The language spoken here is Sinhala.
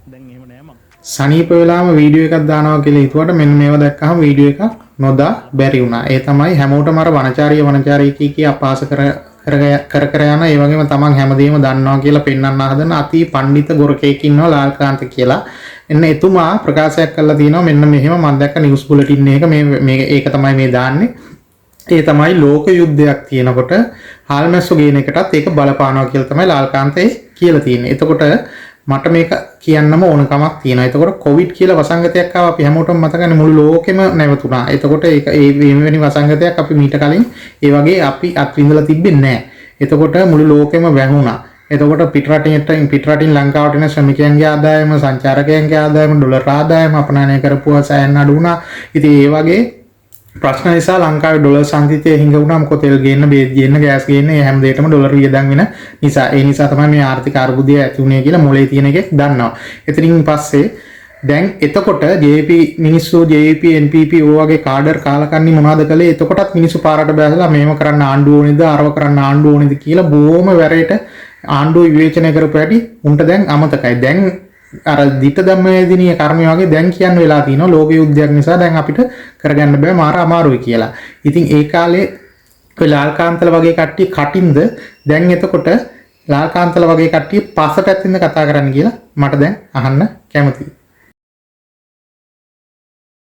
දැන් එහෙම නෑ මම. සනීප වෙලාම වීඩියෝ එකක් දානවා කියලා හිතුවට මෙන්න මේව දැක්කහම වීඩියෝ එකක් නොදා බැරි වුණා. ඒ තමයි හැමෝටම අර වනචාරිය කී අපහාස කර යන ඒ වගේම තමන් හැමදේම දන්නවා කියලා පෙන්වන්න හදන අති පඬිත ගොරකෙක් ඉන්නවා ලාල්කාන්ත කියලා. එන්න එතුමා ප්‍රකාශයක් කරලා තියෙනවා මෙන්න මෙහෙම මම දැක්ක නිවුස් බුලටින් එක මේ ඒක තමයි මේ දාන්නේ. ඒ තමයි ලෝක යුද්ධයක් තියෙනකොට හාල්මැස්සෝ ගේන එකටත් ඒක බලපානවා කියලා තමයි ලාල්කාන්තේ කියලා තියෙන්නේ. එතකොට මට මේක කියන්නම ඕනකමක් තියෙනවා. එතකොට කොවිඩ් කියලා වසංගතයක් ආවා අපි හැමෝටම මතකනේ මුළු ලෝකෙම නැවතුණා. එතකොට ඒක ඒ වෙනි වසංගතයක් අපි මීට කලින් ඒ වගේ අපි අත්විඳලා තිබෙන්නේ නැහැ. එතකොට මුළු ලෝකෙම වැහුණා. එතකොට පිටරටින් ලංකාවට එන ශ්‍රමිකයන්ගේ ආදායම, සංචාරකයන්ගේ ආදායම, ඩොලර් ආදායම අපනයනය කරපුවා සෑහෙන අඩු වුණා. ඉතින් ඒ වගේ ප්‍රශ්න නිසා ලංකාවේ ඩොලර් සංචිතය හිඟ වුණා. මොකද තෙල් ගේන්න, බේත් ගේන්න, ගෑස් ගේන්න මේ හැම දෙයකම ඩොලර් වියදම් වෙන නිසා. ඒ නිසා තමයි මේ ආර්ථික අර්බුදය ඇති වුණේ කියලා මොලේ තියෙන එකෙක් දන්නවා. එතනින් පස්සේ දැන් එතකොට JP මිනිස්සු JP NPP වගේ කාඩර් කාලකන්ණි මොනවද කළේ? එතකොටත් මිනිස්සු පාරට බැසලා මේව කරන්න ආණ්ඩුව ඕනේද, අරව කරන්න ආණ්ඩුව ඕනේද කියලා බොහොම වැරේට ආණ්ඩුව විවේචනය කරපු හැටි උන්ට දැන් අමතකයි. දැන් අර දිට ධම්මයේදීනිය කර්මය වගේ දැන් කියන්න වෙලා තිනවා ලෝක යුද්ධයක් නිසා දැන් අපිට කරගන්න බෑ මාර අමාරුයි කියලා. ඉතින් ඒ කාලේ ලාල්කාන්තල වගේ කට්ටිය කටින්ද දැන් එතකොට ලාල්කාන්තල වගේ කට්ටිය පස්සට ඇත්තින්ද කතා කරන්න කියලා මට දැන් අහන්න කැමතියි.